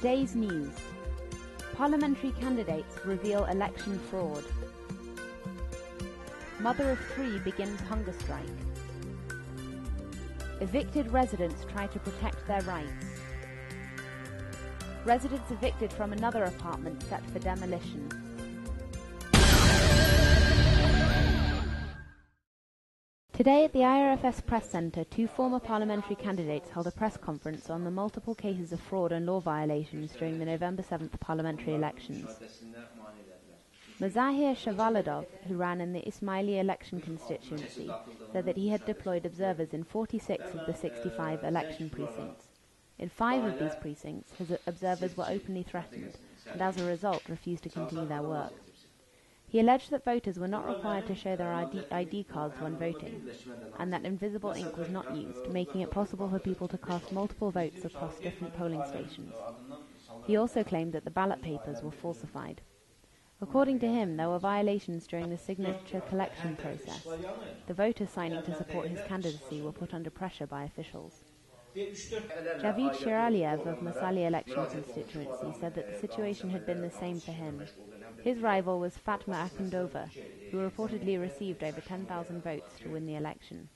Today's news. Parliamentary candidates reveal election fraud. Mother of 3 begins hunger strike. Evicted residents try to protect their rights. Residents evicted from another apartment set for demolition. Today at the IRFS Press Centre, 2 former parliamentary candidates held a press conference on the multiple cases of fraud and law violations during the November 7th parliamentary elections. Mazahir Shavaladov, who ran in the Ismaili election constituency, said that he had deployed observers in 46 of the 65 election precincts. In 5 of these precincts, his observers were openly threatened and as a result refused to continue their work. He alleged that voters were not required to show their ID cards when voting, and that invisible ink was not used, making it possible for people to cast multiple votes across different polling stations. He also claimed that the ballot papers were falsified. According to him, there were violations during the signature collection process. The voters signing to support his candidacy were put under pressure by officials. Javid Shiraliev of Masali election constituency said that the situation had been the same for him. His rival was Fatma Akundova, who reportedly received over 10,000 votes to win the election.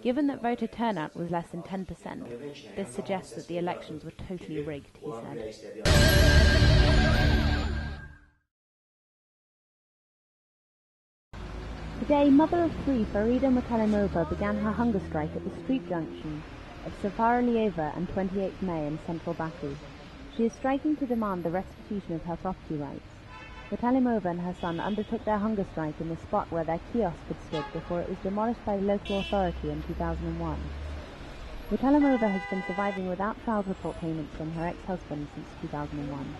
Given that voter turnout was less than 10%, this suggests that the elections were totally rigged, he said. Today, mother of 3, Farida Mutalimova, began her hunger strike at the street junction of Safaralieva and 28th May in central Baku. She is striking to demand the restitution of her property rights. Mutalimova and her son undertook their hunger strike in the spot where their kiosk had stood before it was demolished by the local authority in 2001. Mutalimova has been surviving without child support payments from her ex-husband since 2001.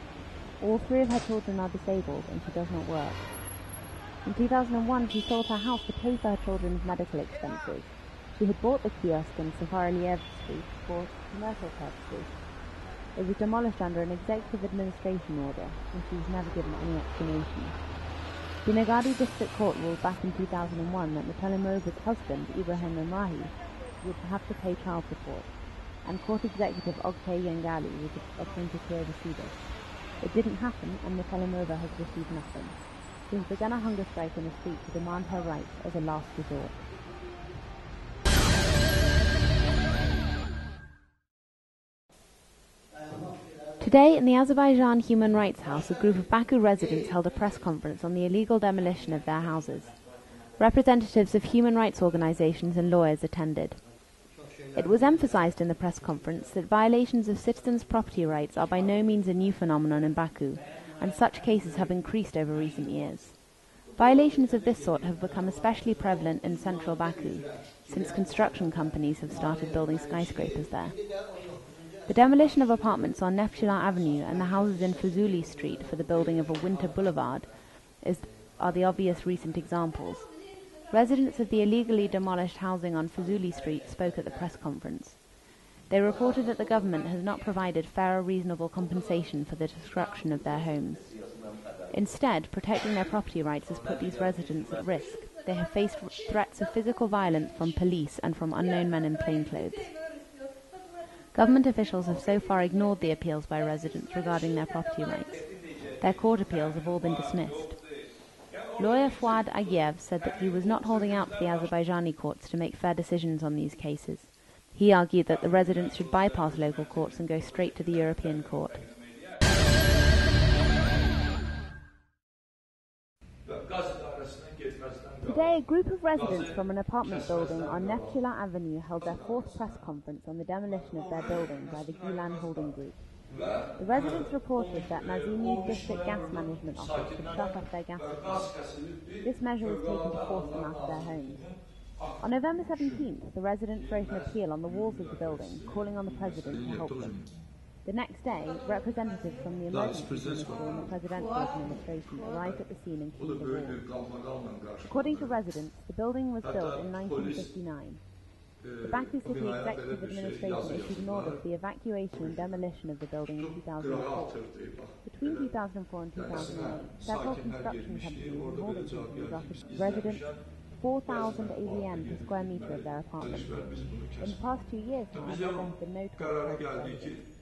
All 3 of her children are disabled and she does not work. In 2001, she sold her house to pay for her children's medical expenses. She had bought the kiosk in Safaraliev Street for commercial purposes. It was demolished under an executive administration order, and she was never given any explanation. The Nagadi District Court ruled back in 2001 that Mutalimova's husband, Ibrahim Mamahi, would have to pay child support, and Court Executive Oktay Yangali was appointed to oversee this. It didn't happen, and Mutalimova has received nothing. She has begun a hunger strike in the street to demand her rights as a last resort. Today, in the Azerbaijan Human Rights House, a group of Baku residents held a press conference on the illegal demolition of their houses. Representatives of human rights organizations and lawyers attended. It was emphasized in the press conference that violations of citizens' property rights are by no means a new phenomenon in Baku, and such cases have increased over recent years. Violations of this sort have become especially prevalent in central Baku, since construction companies have started building skyscrapers there. The demolition of apartments on Neftchila Avenue and the houses in Fuzuli Street for the building of a winter boulevard are the obvious recent examples. Residents of the illegally demolished housing on Fuzuli Street spoke at the press conference. They reported that the government has not provided fair or reasonable compensation for the destruction of their homes. Instead, protecting their property rights has put these residents at risk. They have faced threats of physical violence from police and from unknown men in plainclothes. Government officials have so far ignored the appeals by residents regarding their property rights. Their court appeals have all been dismissed. Lawyer Fuad Agiev said that he was not holding out for the Azerbaijani courts to make fair decisions on these cases. He argued that the residents should bypass local courts and go straight to the European Court. Today, a group of residents from an apartment building on Neftchila Avenue held their 4th press conference on the demolition of their building by the Gilan Holding Group. The residents reported that Nazimi District Gas Management Office had shut off their gas supply. This measure was taken to force them out of their homes. On November 17th, the residents wrote an appeal on the walls of the building, calling on the President to help them. The next day, representatives from the Emergency Ministry and the Presidential Administration arrived at the scene and cleaned the walls. According to residents, the building was built in 1959. The Baku City Executive Administration issued an order for the evacuation and demolition of the building in 2004. Between 2004 and 2008, several construction companies and holding companies offered residents 4,000 AVM per square metre of their apartments. In the past 2 years, however, there have been no talks.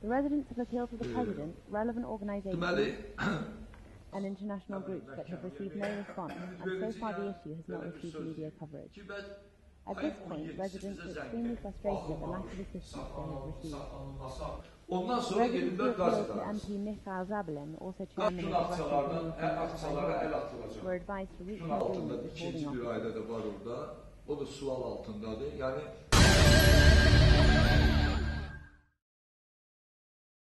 The residents have appealed to the President, relevant organisations and international groups but have received no response, and so far the issue has not received media coverage. At this point, residents are extremely frustrated at the lack of assistance they have received. Ondan sonra gelin de gaz MP Mikhail Zabalin, also chairman of the were advised to reach an agreement with holding office. Bir aile de var orada. O da sual altındadır. Yani